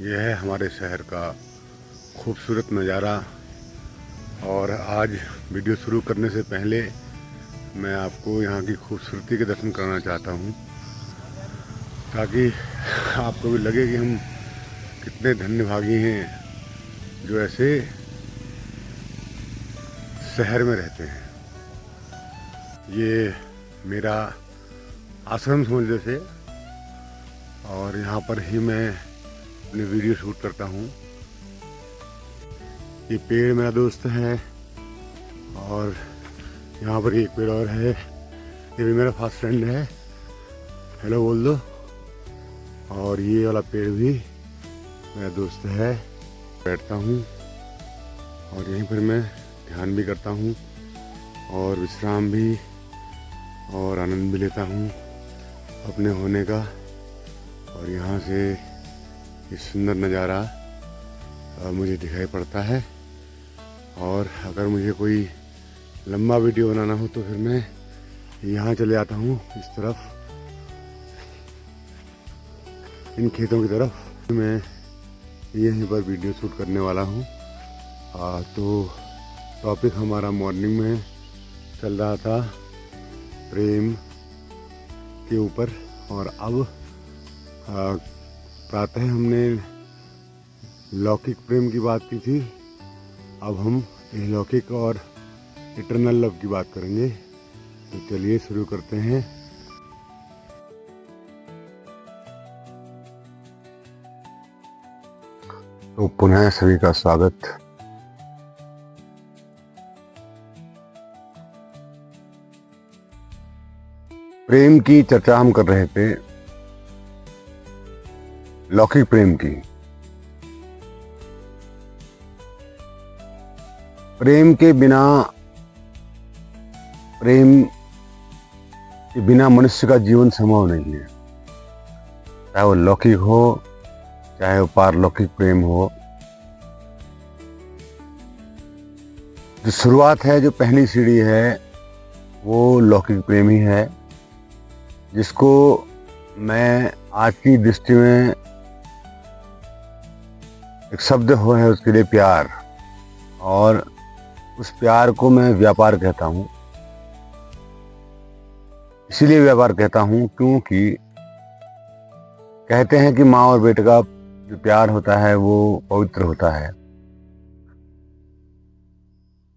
यह है हमारे शहर का खूबसूरत नज़ारा। और आज वीडियो शुरू करने से पहले मैं आपको यहाँ की खूबसूरती के दर्शन कराना चाहता हूँ, ताकि आपको भी लगे कि हम कितने धन्यभागी हैं जो ऐसे शहर में रहते हैं। ये मेरा आश्रम समझ जैसे, और यहाँ पर ही मैं अपनी वीडियो शूट करता हूँ। ये पेड़ मेरा दोस्त है, और यहाँ पर एक पेड़ और है, ये भी मेरा फास्ट फ्रेंड है, हेलो बोल दो। और ये वाला पेड़ भी मेरा दोस्त है। बैठता हूँ और यहीं पर मैं ध्यान भी करता हूँ और विश्राम भी और आनंद भी लेता हूँ अपने होने का। और यहाँ से ये सुंदर नज़ारा मुझे दिखाई पड़ता है। और अगर मुझे कोई लंबा वीडियो बनाना हो तो फिर मैं यहाँ चले आता हूँ, इस तरफ इन खेतों की तरफ। मैं यहीं पर वीडियो शूट करने वाला हूँ। तो टॉपिक हमारा मॉर्निंग में चल रहा था प्रेम के ऊपर, और अब प्रातः हमने लौकिक प्रेम की बात की थी। अब हम अलौकिक और इटरनल लव की बात करेंगे। तो चलिए शुरू करते हैं। तो पुनः सभी का स्वागत। प्रेम की चर्चा हम कर रहे थे, लौकिक प्रेम की। प्रेम के बिना मनुष्य का जीवन संभव नहीं है, चाहे वो लौकिक हो चाहे वो पारलौकिक प्रेम हो। जो शुरुआत है, जो पहली सीढ़ी है, वो लौकिक प्रेम ही है, जिसको मैं आज की दृष्टि में एक शब्द हो है उसके लिए प्यार, और उस प्यार को मैं व्यापार कहता हूँ। इसीलिए व्यापार कहता हूँ क्योंकि कहते हैं कि माँ और बेटे का जो प्यार होता है वो पवित्र होता है।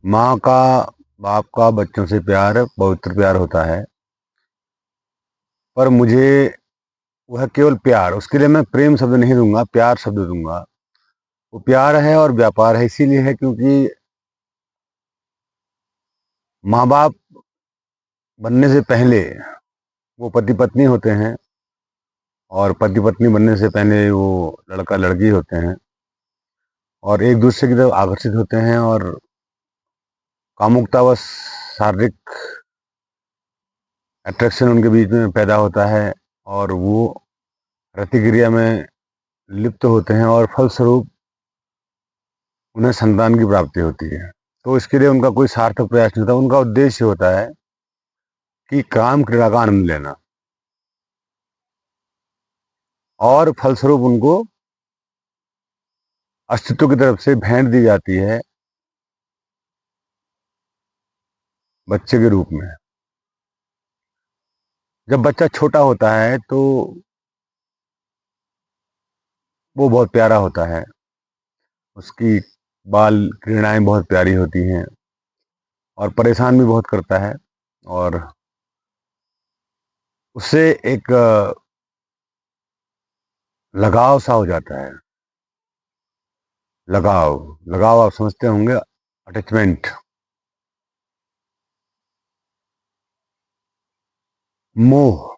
माँ का, बाप का बच्चों से प्यार पवित्र प्यार होता है, पर मुझे वह केवल प्यार, उसके लिए मैं प्रेम शब्द नहीं दूंगा, प्यार शब्द दूंगा। वो प्यार है और व्यापार है, इसीलिए है क्योंकि माँ बाप बनने से पहले वो पति पत्नी होते हैं, और पति पत्नी बनने से पहले वो लड़का लड़की होते हैं, और एक दूसरे की तरफ आकर्षित होते हैं, और कामुकतावश शारीरिक अट्रैक्शन उनके बीच में पैदा होता है, और वो प्रतिक्रिया में लिप्त होते हैं, और फलस्वरूप उन्हें संतान की प्राप्ति होती है। तो इसके लिए उनका कोई सार्थक प्रयास नहीं होता, उनका उद्देश्य होता है कि काम क्रीड़ा का आनंद लेना, और फलस्वरूप उनको अस्तित्व की तरफ से भेंट दी जाती है बच्चे के रूप में। जब बच्चा छोटा होता है तो वो बहुत प्यारा होता है, उसकी बाल क्रीड़ाएं बहुत प्यारी होती हैं, और परेशान भी बहुत करता है, और उससे एक लगाव सा हो जाता है। लगाव लगाव आप समझते होंगे, अटैचमेंट, मोह,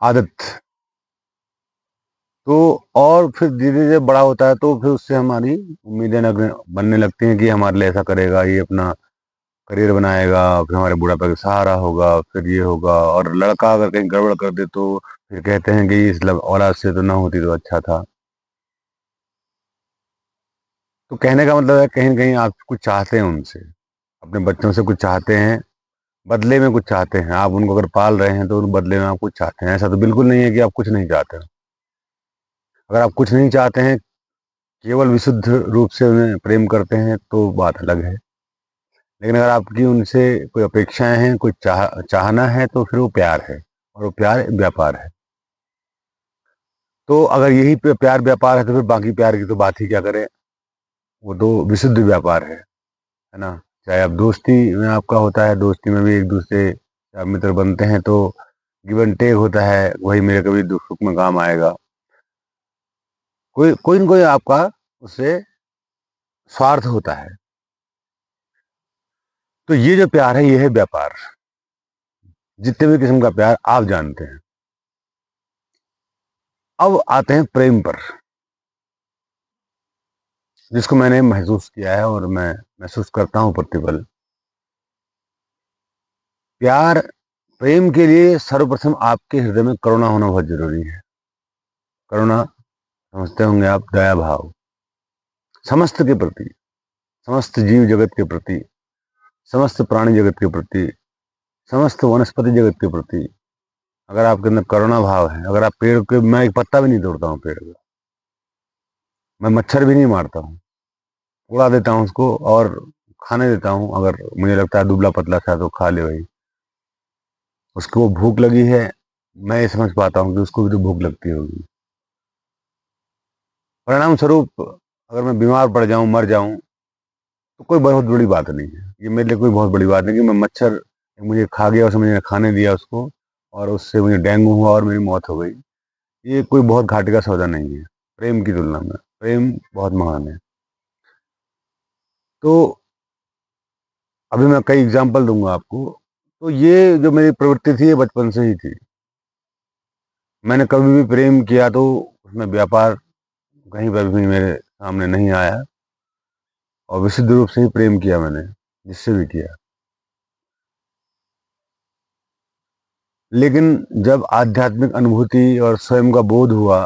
आदत। तो और फिर धीरे धीरे बड़ा होता है तो फिर उससे हमारी उम्मीदें बनने लगती हैं कि हमारे लिए ऐसा करेगा, ये अपना करियर बनाएगा, फिर हमारे बुढ़ापे का सहारा होगा, फिर ये होगा। और लड़का अगर कहीं गड़बड़ कर दे तो फिर कहते हैं कि इस औलाद से तो ना होती तो अच्छा था। तो कहने का मतलब है, कहीं ना कहीं आप कुछ चाहते हैं उनसे, अपने बच्चों से कुछ चाहते हैं, बदले में कुछ चाहते हैं। आप उनको अगर पाल रहे हैं तो उन बदले में आप कुछ चाहते हैं। ऐसा तो बिल्कुल नहीं है कि आप कुछ नहीं चाहते। अगर आप कुछ नहीं चाहते हैं, केवल विशुद्ध रूप से उन्हें प्रेम करते हैं तो बात अलग है। लेकिन अगर आपकी उनसे कोई अपेक्षाएं हैं, कोई चाहना है, तो फिर वो प्यार है, और वो प्यार व्यापार है। तो अगर यही प्यार व्यापार है तो फिर बाकी प्यार की तो बात ही क्या करें। वो तो विशुद्ध व्यापार है ना। चाहे आप दोस्ती में आपका होता है, दोस्ती में भी एक दूसरे से आप मित्र बनते हैं तो गिव एंड टेक होता है, वही मेरे कभी दुख सुख में काम आएगा। कोई कोई न कोई आपका उससे स्वार्थ होता है। तो ये जो प्यार है, ये है व्यापार। जितने भी किस्म का प्यार आप जानते हैं। अब आते हैं प्रेम पर, जिसको मैंने महसूस किया है और मैं महसूस करता हूं प्रतिपल। प्यार, प्रेम के लिए सर्वप्रथम आपके हृदय में करुणा होना बहुत जरूरी है। करुणा समझते होंगे आप, दया भाव समस्त के प्रति, समस्त जीव जगत के प्रति, समस्त प्राणी जगत के प्रति, समस्त वनस्पति जगत के प्रति। अगर आपके अंदर करुणा भाव है, अगर आप पेड़ के, मैं एक पत्ता भी नहीं तोड़ता हूँ पेड़ का, मैं मच्छर भी नहीं मारता हूँ, उड़ा देता हूँ उसको और खाने देता हूँ। अगर मुझे लगता है दुबला पतला सा तो खा ले भाई, उसको भूख लगी है, मैं ये समझ पाता हूँ कि उसको भी तो भूख लगती होगी। परिणाम स्वरूप अगर मैं बीमार पड़ जाऊं, मर जाऊं, तो कोई बहुत बड़ी बात नहीं है। ये मेरे लिए कोई बहुत बड़ी बात नहीं कि मैं मच्छर मुझे खा गया, उसने मुझे खाने दिया उसको, और उससे मुझे डेंगू हुआ और मेरी मौत हो गई। ये कोई बहुत घाटे का सौदा नहीं है प्रेम की तुलना में। प्रेम बहुत महान है। तो अभी मैं कई एग्जाम्पल दूंगा आपको। तो ये जो मेरी प्रवृत्ति थी, ये बचपन से ही थी। मैंने कभी भी प्रेम किया तो उसमें व्यापार कहीं पर भी मेरे सामने नहीं आया, और विशुद्ध रूप से ही प्रेम किया मैंने, जिससे भी किया। लेकिन जब आध्यात्मिक अनुभूति और स्वयं का बोध हुआ,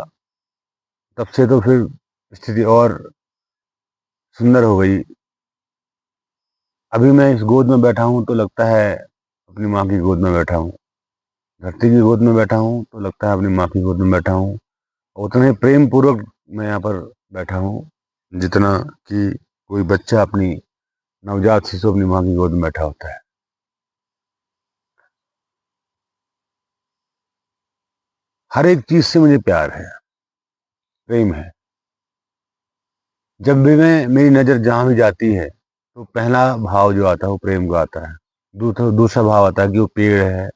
तब से तो फिर स्थिति और सुंदर हो गई। अभी मैं इस गोद में बैठा हूं तो लगता है अपनी माँ की गोद में बैठा हूं, धरती की गोद में बैठा हूं तो लगता है अपनी माँ की गोद में बैठा हूं। उतने प्रेम पूर्वक मैं यहाँ पर बैठा हूं जितना कि कोई बच्चा अपनी नवजात शिशु अपनी माँ की गोद में बैठा होता है। हर एक चीज से मुझे प्यार है, प्रेम है। जब भी मैं, मेरी नजर जहां भी जाती है, तो पहला भाव जो आता है वो प्रेम का आता है। दूसरा दूसरा भाव आता है कि वो पेड़ है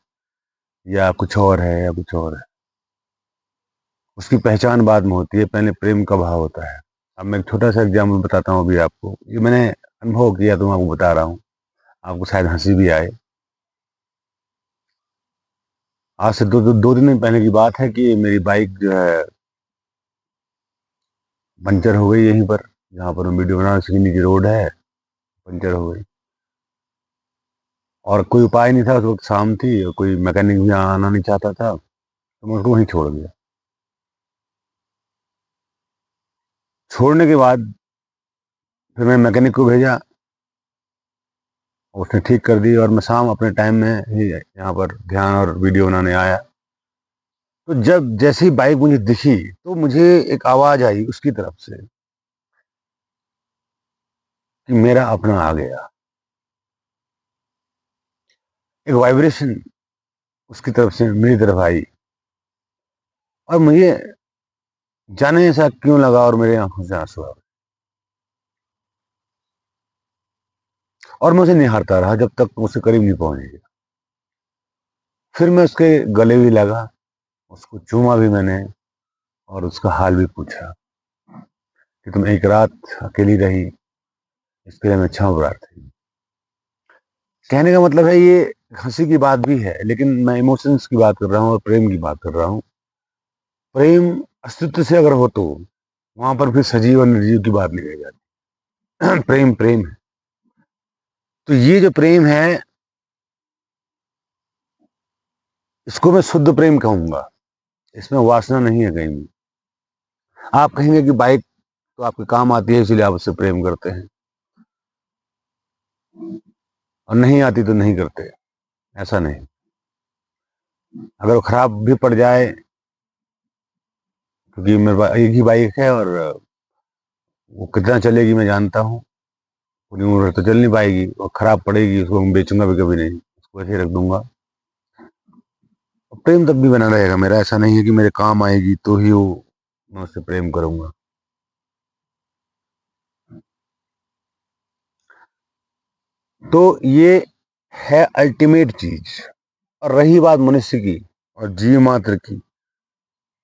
या कुछ और है, या कुछ और है। उसकी पहचान बाद में होती है, पहले प्रेम का भाव होता है। अब मैं एक छोटा सा एग्जाम्पल बताता हूँ अभी आपको। ये मैंने अनुभव किया तो मैं आपको बता रहा हूँ, आपको शायद हंसी भी आए। आज से दो दिन पहले की बात है कि मेरी बाइक जो है पंचर हो गई यहीं पर, जहाँ पर वीडियो बनाना, उसके नीचे रोड है, पंचर हो गई। और कोई उपाय नहीं था, उस वक्त शाम थी और कोई मैकेनिक भी आना नहीं चाहता था, तो मैं उसको वहीं छोड़ दिया। छोड़ने के बाद फिर मैं मैकेनिक को भेजा, उसने ठीक कर दी, और मैं शाम अपने टाइम में ही यहाँ पर ध्यान और वीडियो बनाने आया। तो जब जैसी बाइक मुझे दिखी, तो मुझे एक आवाज आई उसकी तरफ से कि मेरा अपना आ गया। एक वाइब्रेशन उसकी तरफ से मेरी तरफ आई, और मुझे जाने ऐसा क्यों लगा, और मेरे आंखों से आंसू आ गए। और मैं उसे निहारता रहा जब तक मुझसे करीब नहीं पहुंच गया। फिर मैं उसके गले भी लगा, उसको चूमा भी मैंने, और उसका हाल भी पूछा कि तुम एक रात अकेली रही, इसके लिए मैं क्षमा प्रार्थी। कहने का मतलब है, ये हंसी की बात भी है, लेकिन मैं इमोशंस की बात कर रहा हूँ और प्रेम की बात कर रहा हूँ। प्रेम अस्तित्व से अगर हो तो वहां पर फिर सजीव और निर्जीव की बात नहीं रह जाती। प्रेम प्रेम है। तो ये जो प्रेम है, इसको मैं शुद्ध प्रेम कहूंगा। इसमें वासना नहीं है कहीं भी। आप कहेंगे कि बाइक तो आपके काम आती है इसलिए आप उससे प्रेम करते हैं, और नहीं आती तो नहीं करते। ऐसा नहीं। अगर वो खराब भी पड़ जाए क्योंकि मेरे पास एक ही बाइक है और वो कितना चलेगी मैं जानता हूँ। पूरी उम्र तो चल नहीं पाएगी और खराब पड़ेगी, उसको मैं बेचूंगा भी कभी नहीं, उसको ऐसे ही रख दूंगा। और प्रेम तब भी बना रहेगा मेरा, ऐसा नहीं है कि मेरे काम आएगी तो ही वो मैं उससे प्रेम करूंगा। तो ये है अल्टीमेट चीज। और रही बात मनुष्य की और जीव मात्र की,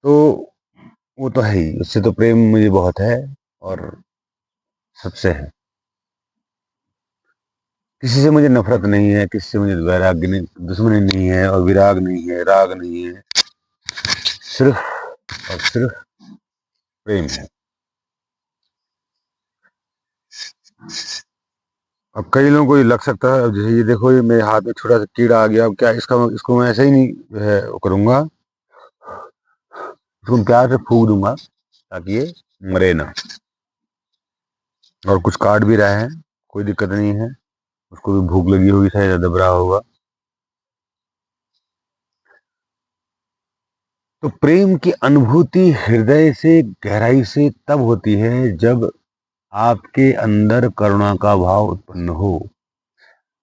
तो वो तो है ही, उससे तो प्रेम मुझे बहुत है और सबसे है। किसी से मुझे नफरत नहीं है, किसी से मुझे वैराग्य नहीं, दुश्मनी नहीं है और विराग नहीं है, राग नहीं है, सिर्फ और सिर्फ प्रेम है। अब कई लोगों को ये लग सकता है, अब जैसे ये देखो, ये मेरे हाथ में छोटा सा कीड़ा आ गया, अब क्या इसका, इसको मैं ऐसे ही नहीं जो है वो करूंगा, इसको मैं प्यार से फूक दूंगा ताकि ये मरे ना। और कुछ काट भी रहा है, कोई दिक्कत नहीं है, उसको भी भूख लगी होगी, शायद दब रहा होगा। तो प्रेम की अनुभूति हृदय से, गहराई से तब होती है जब आपके अंदर करुणा का भाव उत्पन्न हो।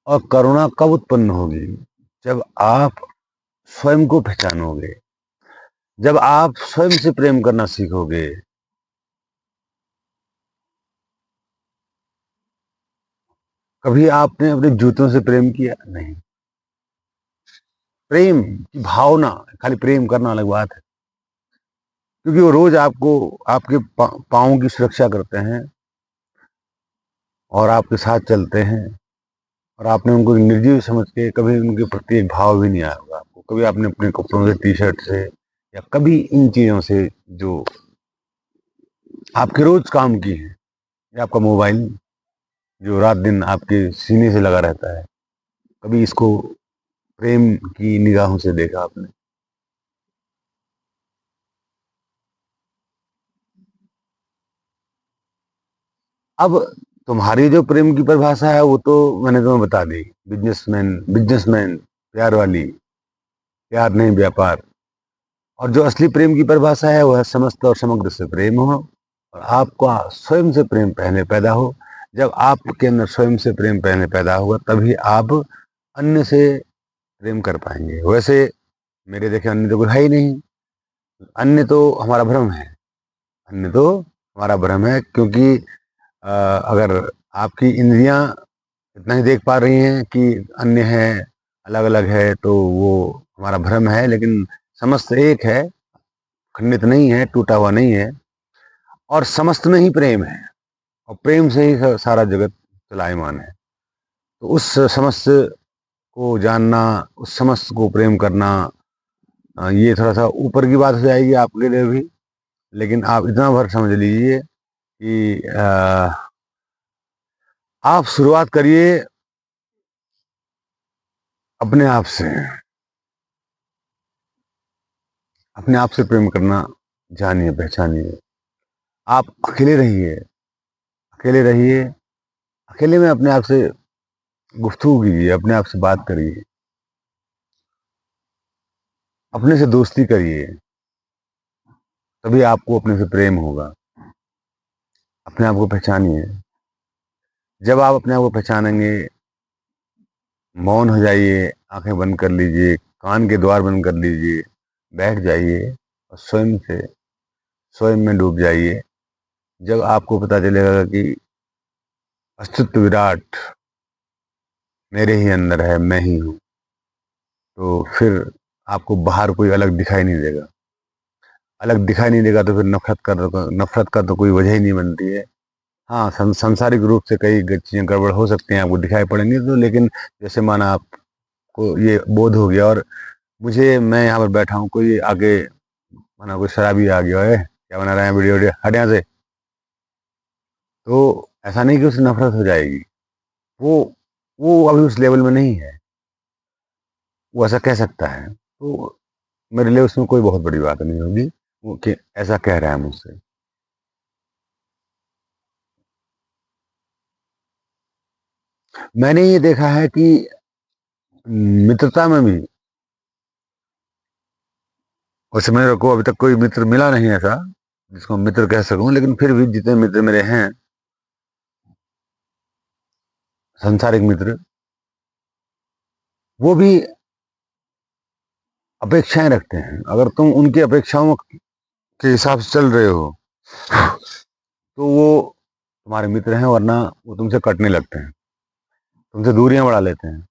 और करुणा कब उत्पन्न होगी? जब आप स्वयं को पहचानोगे, जब आप स्वयं से प्रेम करना सीखोगे। कभी आपने अपने जूतों से प्रेम किया? नहीं। प्रेम की भावना, खाली प्रेम करना अलग बात है, क्योंकि वो रोज आपको, आपके पाँव की सुरक्षा करते हैं और आपके साथ चलते हैं, और आपने उनको निर्जीव समझ के कभी उनके प्रति एक भाव भी नहीं आया होगा आपको। कभी आपने अपने कपड़ों से, टी शर्ट से, या कभी इन चीजों से जो आपके रोज काम की है, या आपका मोबाइल जो रात दिन आपके सीने से लगा रहता है, कभी इसको प्रेम की निगाहों से देखा आपने? अब तुम्हारी जो प्रेम की परिभाषा है वो तो मैंने तुम्हें बता दी, बिजनेसमैन, बिजनेसमैन, प्यार वाली, प्यार नहीं व्यापार। और जो असली प्रेम की परिभाषा है वह समस्त और समग्र से प्रेम हो, और आपको स्वयं से प्रेम पहले पैदा हो। जब आपके अंदर स्वयं से प्रेम पहले पैदा होगा तभी आप अन्य से प्रेम कर पाएंगे। वैसे मेरे देखे अन्य तो कोई है ही नहीं, अन्य तो हमारा भ्रम है, अन्य तो हमारा भ्रम है, क्योंकि अगर आपकी इंद्रियां इतना ही देख पा रही हैं कि अन्य है, अलग अलग है, तो वो हमारा भ्रम है। लेकिन समस्त एक है, खंडित नहीं है, टूटा हुआ नहीं है, और समस्त में ही प्रेम है, और प्रेम से ही सारा जगत चलायमान है। तो उस समस्त को जानना, उस समस्त को प्रेम करना, ये थोड़ा सा ऊपर की बात हो जाएगी आपके लिए भी। लेकिन आप इतना भर समझ लीजिए कि आप शुरुआत करिए अपने आप से, अपने आप से प्रेम करना जानिए, पहचानिए। आप अकेले रहिए, अकेले रहिए, अकेले में अपने आप से गुफ्तगू कीजिए, अपने आप से बात करिए, अपने से दोस्ती करिए, तभी आपको अपने से प्रेम होगा। अपने आप को पहचानिए। जब आप अपने आप को पहचानेंगे, मौन हो जाइए, आंखें बंद कर लीजिए, कान के द्वार बंद कर लीजिए, बैठ जाइए और स्वयं से, स्वयं में डूब जाइए। जब आपको पता चलेगा कि अस्तित्व विराट मेरे ही अंदर है, मैं ही हूँ, तो फिर आपको बाहर कोई अलग दिखाई नहीं देगा। अलग दिखाई नहीं देगा तो फिर नफरत का तो कोई वजह ही नहीं बनती है। हाँ, सांसारिक रूप से कई चीजें गड़बड़ हो सकती हैं, आपको दिखाई पड़ेंगी तो, लेकिन जैसे माना आपको ये बोध हो गया, और मुझे, मैं यहाँ पर बैठा हूँ, कोई आगे माना कोई शराबी आ गया है, क्या बना रहे हैं वीडियो वीडियो, हट यहाँ से, तो ऐसा नहीं कि उससे नफरत हो जाएगी। वो वो अभी उस लेवल में नहीं है, वो ऐसा कह सकता है, तो मेरे लिए उसमें कोई बहुत बड़ी बात नहीं होगी वो कि ऐसा कह रहा है मुझसे। मैंने ये देखा है कि मित्रता में भी वैसे मेरे को अभी तक कोई मित्र मिला नहीं ऐसा जिसको मित्र कह सकूं, लेकिन फिर भी जितने मित्र मेरे हैं, संसारिक मित्र, वो भी अपेक्षाएं रखते हैं। अगर तुम उनकी अपेक्षाओं के हिसाब से चल रहे हो तो वो तुम्हारे मित्र हैं, वरना वो तुमसे कटने लगते हैं, तुमसे दूरियां बढ़ा लेते हैं,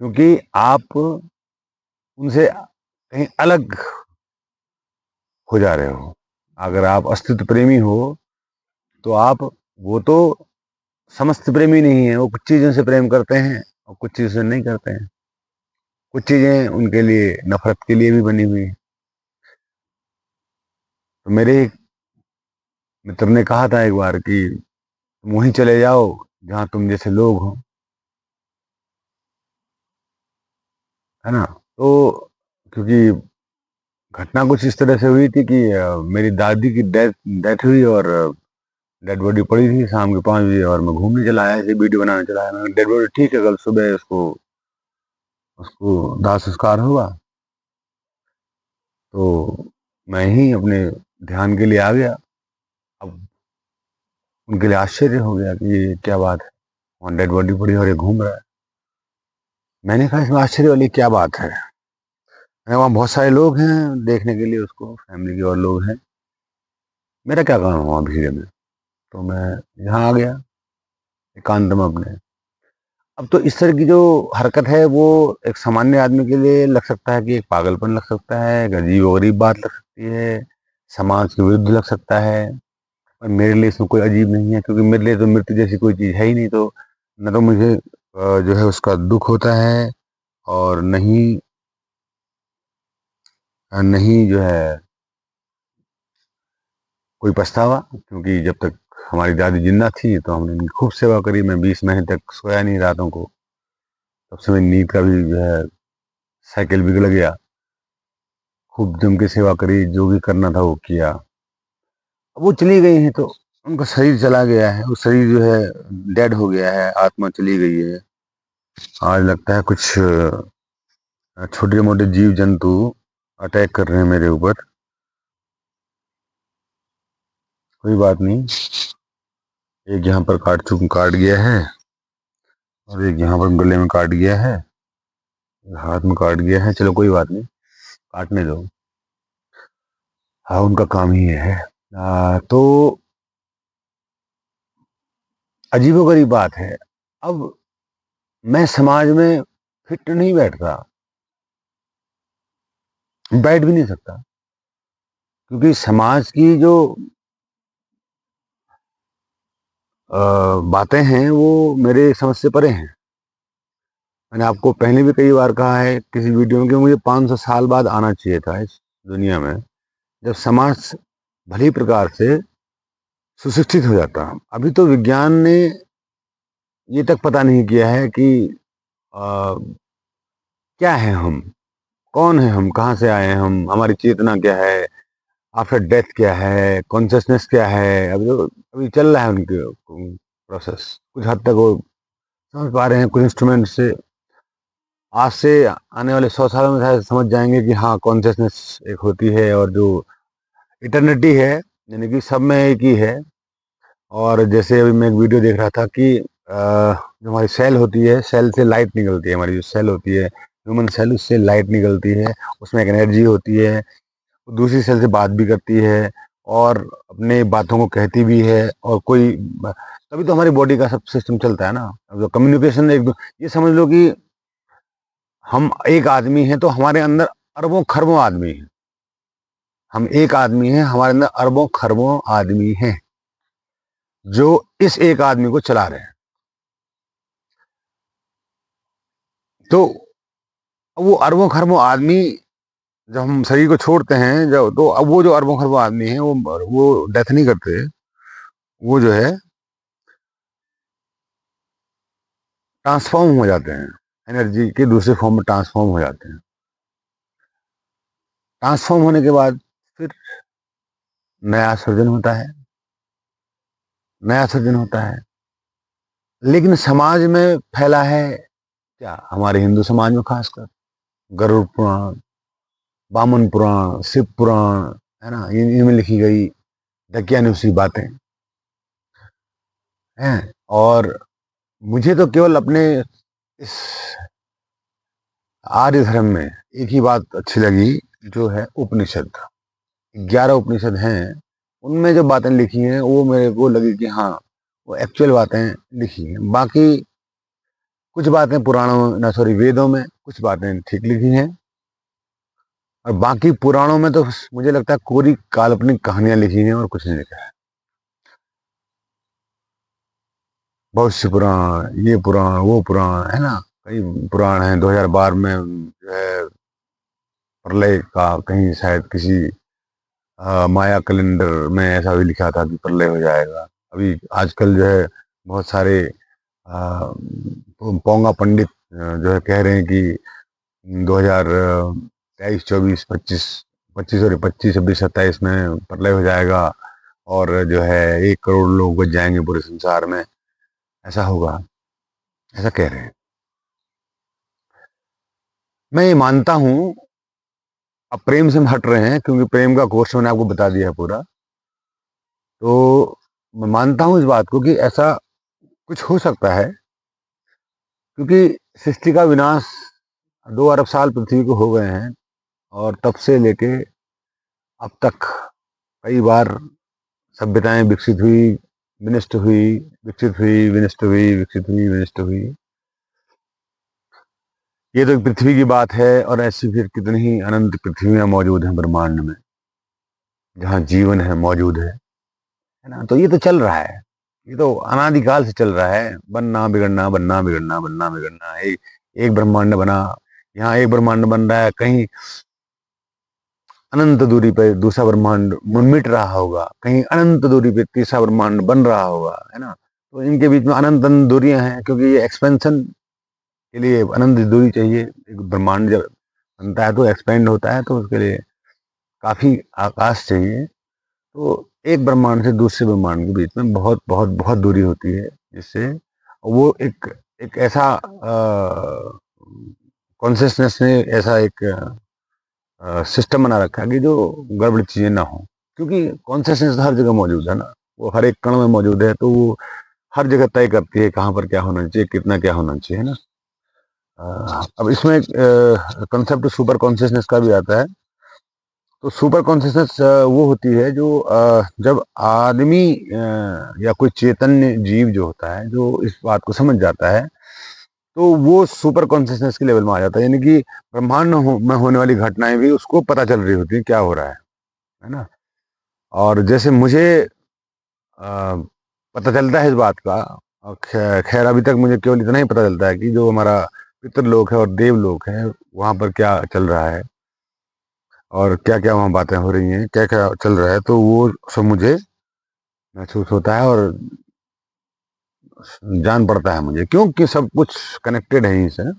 क्योंकि आप उनसे कहीं अलग हो जा रहे हो। अगर आप अस्तित्व प्रेमी हो तो आप, वो तो समस्त प्रेमी नहीं है, वो कुछ चीजों से प्रेम करते हैं और कुछ चीजों से नहीं करते हैं। कुछ चीजें उनके लिए नफरत के लिए भी बनी हुई है। तो मेरे एक मित्र ने कहा था एक बार कि तुम वहीं चले जाओ जहां तुम जैसे लोग हो, है ना। तो क्योंकि घटना कुछ इस तरह से हुई थी कि मेरी दादी की डेथ डेथ हुई, और डेड बॉडी पड़ी थी शाम के 5 बजे, और मैं घूमने चला आया, ऐसे वीडियो बनाने चला आया। मैं, डेड बॉडी ठीक है, कल सुबह उसको उसको दाह संस्कार होगा। तो मैं ही अपने ध्यान के लिए आ गया। अब उनके लिए आश्चर्य हो गया कि ये क्या बात है, वहाँ डेड बॉडी पड़ी और ये घूम रहा है। मैंने कहा इसमें आश्चर्य वाली क्या बात है, वहाँ बहुत सारे लोग हैं देखने के लिए उसको, फैमिली के और लोग हैं, मेरा क्या काम है वहाँ भीड़ में। तो मैं यहाँ आ गया एकांत में अपने। अब तो इस तरह की जो हरकत है वो एक सामान्य आदमी के लिए लग सकता है कि एक पागलपन लग सकता है, एक अजीब गरीब बात लग सकती है, समाज के विरुद्ध लग सकता है। और मेरे लिए इसमें कोई अजीब नहीं है, क्योंकि मेरे लिए तो मृत्यु जैसी कोई चीज़ है ही नहीं। तो न तो मुझे जो है उसका दुख होता है, और नहीं नहीं जो है कोई पछतावा, क्योंकि जब तक हमारी दादी जिंदा थी तो हमने उनकी खूब सेवा करी। मैं 20 महीने तक सोया नहीं रातों को, तब से मेरी नींद का भी जो है साइकिल बिगड़ गया। खूब जम के सेवा करी, जो भी करना था वो किया। अब वो चली गई हैं तो उनका शरीर चला गया है, वो शरीर जो है डेड हो गया है, आत्मा चली गई है। आज लगता है कुछ छोटे मोटे जीव जंतु अटैक कर रहे हैं मेरे ऊपर। कोई बात नहीं, एक यहाँ पर काट गया है, और एक यहाँ पर गले में काट गया है, हाथ में काट गया है। चलो कोई बात नहीं, काटने दो। हाँ, उनका काम ही ये है। तो अजीबोगरीब बात है। अब मैं समाज में फिट नहीं बैठता, बैठ भी नहीं सकता, क्योंकि समाज की जो बातें हैं वो मेरे समझ से परे हैं। मैंने आपको पहले भी कई बार कहा है किसी वीडियो में कि मुझे 500 साल बाद आना चाहिए था इस दुनिया में, जब समाज भली प्रकार से सुशिक्षित हो जाता। अभी तो विज्ञान ने ये तक पता नहीं किया है कि आ, क्या है हम, कौन है हम, कहाँ से आए हैं हम, हमारी चेतना क्या है, आफ्टर डेथ क्या है, कॉन्शियसनेस क्या है। अभी चल रहा है उनके प्रोसेस, कुछ हद तक वो समझ पा रहे हैं कुछ इंस्ट्रूमेंट से। आज से आने वाले 100 सालों में शायद समझ जाएंगे कि हाँ, कॉन्शियसनेस एक होती है, और जो इटर्निटी है, यानी कि सब में एक ही है। और जैसे अभी मैं एक वीडियो देख रहा था कि जो हमारी सेल होती है, सेल से लाइट निकलती है, हमारी जो सेल होती है ह्यूमन सेल, उससे लाइट निकलती है, उसमें एक एनर्जी होती है, वो दूसरी सेल से बात भी करती है, और अपने बातों को कहती भी है। और कोई, तभी तो हमारी बॉडी का सब सिस्टम चलता है ना। अब कम्युनिकेशन एक, ये समझ लो कि हम एक आदमी हैं तो हमारे अंदर अरबों खरबों आदमी हैं। हम एक आदमी हैं, हमारे अंदर अरबों खरबों आदमी हैं जो इस एक आदमी को चला रहे हैं। तो वो अरबों खरबों आदमी जब हम शरीर को छोड़ते हैं, जब, तो अब वो जो अरबों खरबों आदमी हैं वो डेथ नहीं करते, वो जो है ट्रांसफॉर्म हो जाते हैं, एनर्जी के दूसरे फॉर्म में ट्रांसफॉर्म हो जाते हैं। ट्रांसफॉर्म होने के बाद फिर नया सृजन होता है, नया सृजन होता है। लेकिन समाज में फैला है क्या, हमारे हिंदू समाज में खासकर, गरुड़ पुराण, वामन पुराण, शिव पुराण, है ना, इनमें लिखी गई दकियानुसी बातें हैं। और मुझे तो केवल अपने इस आर्य धर्म में एक ही बात अच्छी लगी, जो है उपनिषद। 11 उपनिषद हैं, उनमें जो बातें लिखी हैं वो मेरे को लगी कि हाँ, वो एक्चुअल बातें लिखी हैं। बाकी कुछ बातें पुराणों ना, सॉरी, वेदों में कुछ बातें ठीक लिखी हैं, और बाकी पुराणों में तो मुझे लगता है कोरी काल्पनिक कहानियां लिखी हैं और कुछ नहीं लिखा है। भविष्य पुराण, ये पुराण, वो पुराण, है ना, कई पुराण हैं। 2012 में जो है प्रलय का, कहीं शायद किसी माया कैलेंडर में ऐसा भी लिखा था कि प्रलय हो जाएगा। अभी आजकल जो है बहुत सारे पोंगा पंडित जो है कह रहे हैं कि 2023, 24, 25, 25 और 25, 26, 27 में प्रलय हो जाएगा, और जो है 1 करोड़ लोग बच जाएंगे पूरे संसार में, ऐसा होगा, ऐसा कह रहे हैं। मैं ये मानता हूँ, अब प्रेम से हम हट रहे हैं क्योंकि प्रेम का कोर्स मैंने आपको बता दिया है पूरा। तो मैं मानता हूँ इस बात को कि ऐसा कुछ हो सकता है, क्योंकि सृष्टि का विनाश 2 अरब साल पृथ्वी को हो गए हैं, और तब से लेके अब तक कई बार सभ्यताएं विकसित हुई, विनष्ट हुई, विकसित हुई, विनष्ट हुई, विकसित हुई, विनष्ट हुई। ये तो पृथ्वी की बात है, और ऐसी फिर कितनी ही अनंत पृथ्वियां मौजूद हैं ब्रह्मांड में, जहाँ जीवन है, मौजूद है ना। तो ये तो चल रहा है, ये तो अनादिकाल से चल रहा है, बनना बिगड़ना, बनना बिगड़ना, बनना बिगड़ना। एक ब्रह्मांड बना, यहाँ एक ब्रह्मांड बन रहा है, कहीं अनंत दूरी पे दूसरा ब्रह्मांड मिट रहा होगा, कहीं अनंत दूरी पे तीसरा ब्रह्मांड बन रहा होगा, है ना। तो इनके बीच में अनंत अनंत दूरियां हैं, क्योंकि ये एक्सपेंशन के लिए अनंत दूरी चाहिए। एक ब्रह्मांड जब बनता है तो एक्सपेंड होता है, तो उसके लिए काफी आकाश चाहिए। तो एक ब्रह्मांड से दूसरे ब्रह्मांड के बीच में बहुत बहुत बहुत दूरी होती है, जिससे वो एक एक ऐसा कॉन्सियसनेस ने ऐसा एक सिस्टम बना रखा है कि जो गड़बड़ चीजें ना हो, क्योंकि कॉन्सियसनेस हर जगह मौजूद है ना, वो हर एक कण में मौजूद है, तो वो हर जगह तय करती है कहाँ पर क्या होना चाहिए, कितना क्या होना चाहिए, है ना। अब इसमें कंसेप्ट सुपर कॉन्शियसनेस का भी आता है। तो सुपर कॉन्शियसनेस वो होती है जो जब आदमी या कोई चैतन्य जीव जो होता है, जो इस बात को समझ जाता है, तो वो सुपर कॉन्शियसनेस के लेवल में आ जाता है। यानी कि ब्रह्मांड में होने वाली घटनाएं भी उसको पता चल रही होती है, क्या हो रहा है ना। और जैसे मुझे अ, पता चलता है इस बात का, और खैर अभी तक मुझे केवल इतना ही पता चलता है कि जो हमारा पितृलोक है और देवलोक है, वहां पर क्या चल रहा है, और क्या क्या वहाँ बातें हो रही हैं, क्या क्या चल रहा है, तो वो सब मुझे महसूस होता है और जान पड़ता है मुझे, क्योंकि सब कुछ कनेक्टेड है यहीं से।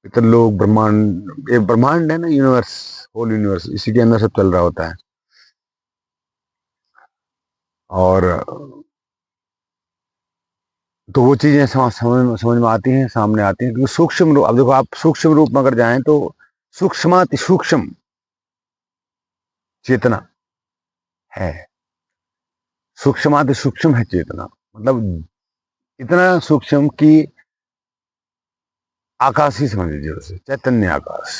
पितरलोक, ब्रह्मांड, ये ब्रह्मांड है ना, यूनिवर्स, होल यूनिवर्स, इसी के अंदर सब चल रहा होता है। और तो वो चीजें समझ में आती हैं, सामने आती हैं, क्योंकि सूक्ष्म रूप, अब देखो आप सूक्ष्म रूप में अगर जाएं तो सूक्ष्माति सूक्ष्म चेतना है, सूक्ष्माति सूक्ष्म है चेतना, मतलब इतना सूक्ष्म कि आकाश ही समझ लीजिए उसे, चैतन्य आकाश।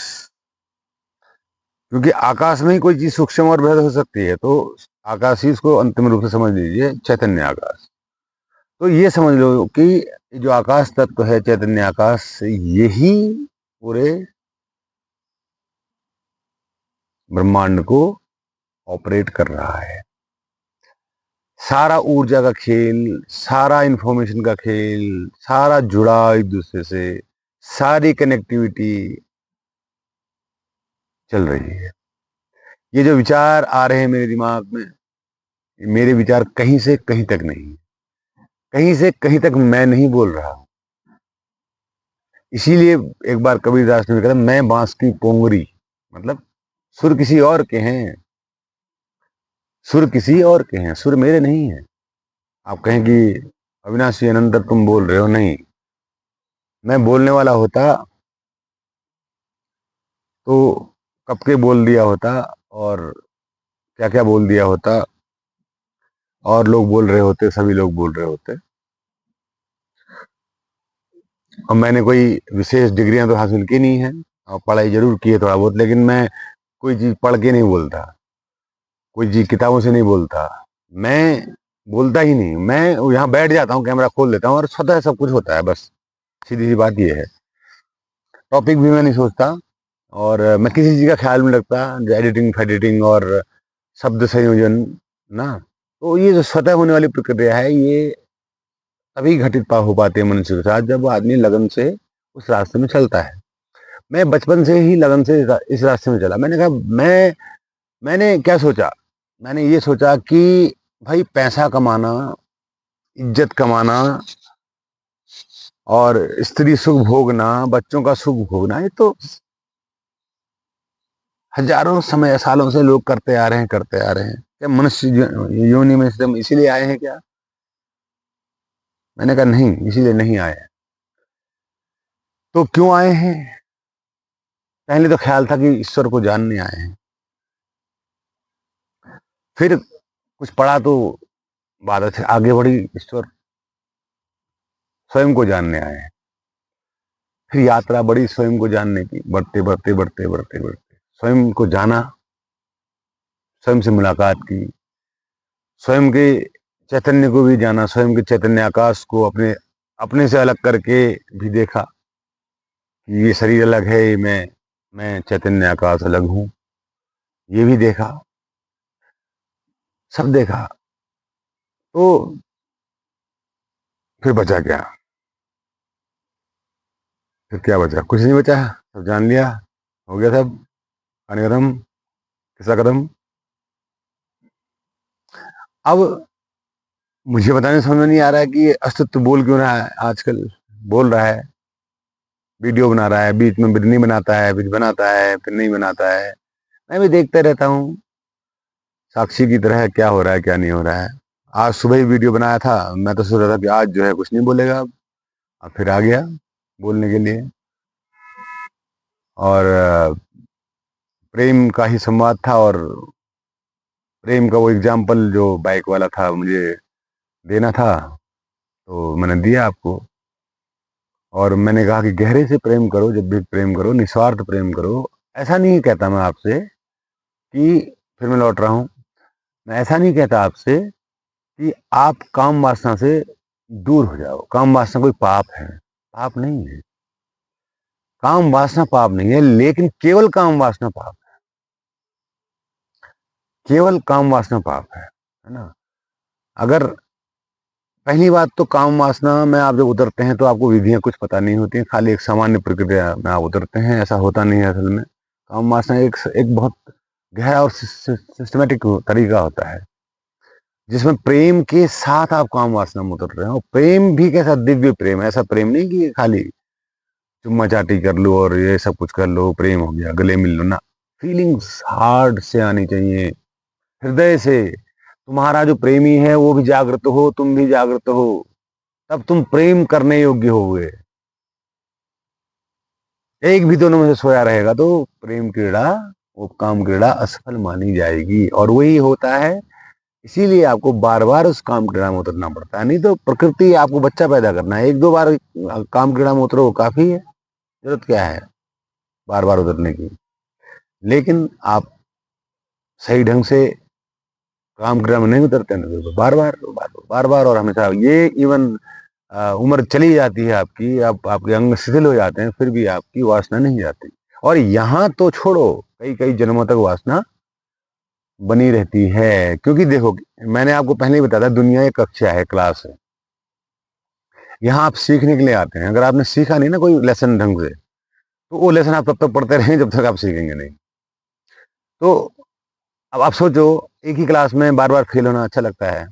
क्योंकि आकाश में ही कोई चीज सूक्ष्म और बृहद हो सकती है, तो आकाश ही इसको अंतिम रूप से समझ लीजिए, चैतन्य आकाश। तो ये समझ लो कि जो आकाश तत्व है, चैतन्य आकाश, यही पूरे ब्रह्मांड को ऑपरेट कर रहा है। सारा ऊर्जा का खेल, सारा इंफॉर्मेशन का खेल, सारा जुड़ाव एक दूसरे से, सारी कनेक्टिविटी चल रही है। ये जो विचार आ रहे हैं मेरे दिमाग में, मेरे विचार कहीं से कहीं तक नहीं, कहीं से कहीं तक मैं नहीं बोल रहा हूं। इसीलिए एक बार कबीरदास ने कहा, मैं बांस की पोंगरी, मतलब सुर किसी और के हैं, सुर किसी और के हैं, सुर मेरे नहीं है। आप कहें कि अविनाशी अनंतर तुम बोल रहे हो, नहीं, मैं बोलने वाला होता तो कब के बोल दिया होता और क्या क्या बोल दिया होता, और लोग बोल रहे होते, सभी लोग बोल रहे होते। और मैंने कोई विशेष डिग्रियां तो हासिल की नहीं है, और पढ़ाई जरूर की है थोड़ा बहुत, लेकिन मैं कोई चीज पढ़ के नहीं बोलता, कोई चीज किताबों से नहीं बोलता, मैं बोलता ही नहीं। मैं यहाँ बैठ जाता हूँ, कैमरा खोल देता हूँ और स्वतः सब कुछ होता है, बस सीधी सी बात ये है। टॉपिक भी मैं नहीं सोचता, और मैं किसी चीज का ख्याल नहीं रखता, एडिटिंग फेडिटिंग और शब्द संयोजन ना। तो ये जो स्वतः होने वाली प्रक्रिया है, ये तभी घटित हो पाती है मनुष्य के साथ जब आदमी लगन से उस रास्ते में चलता है। मैं बचपन से ही लगन से इस रास्ते में चला। मैंने कहा मैंने क्या सोचा, मैंने ये सोचा कि भाई पैसा कमाना, इज्जत कमाना और स्त्री सुख भोगना, बच्चों का सुख भोगना, ये तो हजारों समय सालों से लोग करते आ रहे हैं, करते आ रहे हैं। क्या मनुष्य योनि में हम इसीलिए आए हैं क्या? मैंने कहा नहीं, इसीलिए नहीं आए हैं। तो क्यों आए हैं? पहले तो ख्याल था कि ईश्वर को जानने आए हैं, फिर कुछ पढ़ा तो बात आगे बढ़ी, ईश्वर स्वयं को जानने आए हैं। फिर यात्रा बढ़ी स्वयं को जानने की, बढ़ते बढ़ते बढ़ते बढ़ते बढ़ते स्वयं को जाना, स्वयं से मुलाकात की, स्वयं के चैतन्य को भी जाना, स्वयं के चैतन्य आकाश को अपने अपने से अलग करके भी देखा कि ये शरीर अलग है, ये मैं चैतन्य आकाश अलग हूं, ये भी देखा, सब देखा। तो फिर बचा क्या? फिर क्या बचा? कुछ नहीं बचा, सब जान लिया, हो गया सब, कहानी खत्म, किस्सा खत्म। अब मुझे बताने समझ में नहीं आ रहा है कि ये अस्तित्व बोल क्यों रहा है आजकल। बोल रहा है, वीडियो बना रहा है, बीच में नहीं बनाता है, बीच बनाता है, फिर नहीं बनाता है। मैं भी देखते रहता हूँ साक्षी की तरह, क्या हो रहा है क्या नहीं हो रहा है। आज सुबह ही वीडियो बनाया था, मैं तो सोच रहा था कि आज जो है कुछ नहीं बोलेगा, अब फिर आ गया बोलने के लिए। और प्रेम का ही संवाद था, और प्रेम का वो एग्जाम्पल जो बाइक वाला था, मुझे देना था, तो मैंने दिया आपको। और मैंने कहा कि गहरे से प्रेम करो, जब भी प्रेम करो निस्वार्थ प्रेम करो। ऐसा नहीं कहता मैं आपसे कि, फिर मैं लौट रहा हूँ, मैं ऐसा नहीं कहता आपसे कि आप काम वासना से दूर हो जाओ। काम वासना कोई पाप है? पाप नहीं है, काम वासना पाप नहीं है, लेकिन केवल काम वासना पाप है, केवल काम वासना पाप है ना। अगर पहली बात तो काम वासना में आप जब उतरते हैं तो आपको विधियां कुछ पता नहीं होती हैं, खाली एक सामान्य प्रक्रिया में आप उतरते हैं, ऐसा होता नहीं है असल में। काम वासना एक बहुत गहरा और सिस्टमेटिक तरीका होता है, जिसमें प्रेम के साथ आप काम वासना में उतर रहे हो। प्रेम भी कैसा दिव्य प्रेम, ऐसा प्रेम नहीं कि खाली चुम्मा चाटी कर लो और ये सब कुछ कर लो, प्रेम हो गया, गले मिल लो ना। फीलिंग्स हार्ट से आनी चाहिए, हृदय से। तुम्हारा जो प्रेमी है वो भी जागृत हो, तुम भी जागृत हो, तब तुम प्रेम करने योग्य होगे। एक भी दोनों में से सोया रहेगा तो प्रेम क्रीड़ा, वो काम क्रीड़ा असफल मानी जाएगी। और वही होता है, इसीलिए आपको बार बार उस काम क्रीड़ा में उतरना पड़ता है। नहीं तो प्रकृति आपको बच्चा पैदा करना है, एक दो बार काम क्रीड़ा में उतरो काफी है, जरूरत क्या है बार बार उतरने की। लेकिन आप सही ढंग से काम क्रीड़ा में नहीं उतरते हैं तो बार बार बार बार बार और हमेशा, ये इवन उम्र चली जाती है आपकी, आपके अंग शिथिल हो जाते हैं, फिर भी आपकी वासना नहीं जाती। और यहाँ तो छोड़ो, कई कई जन्मों तक वासना बनी रहती है। क्योंकि देखो, मैंने आपको पहले ही बताया था, दुनिया एक कक्षा है, क्लास है। यहाँ आप सीखने के लिए आते हैं। अगर आपने सीखा नहीं ना कोई लेसन ढंग से, तो वो लेसन आप तब तक पढ़ते रहेंगे जब तक आप सीखेंगे नहीं। तो अब आप सोचो, एक ही क्लास में बार बार फेल होना अच्छा लगता है?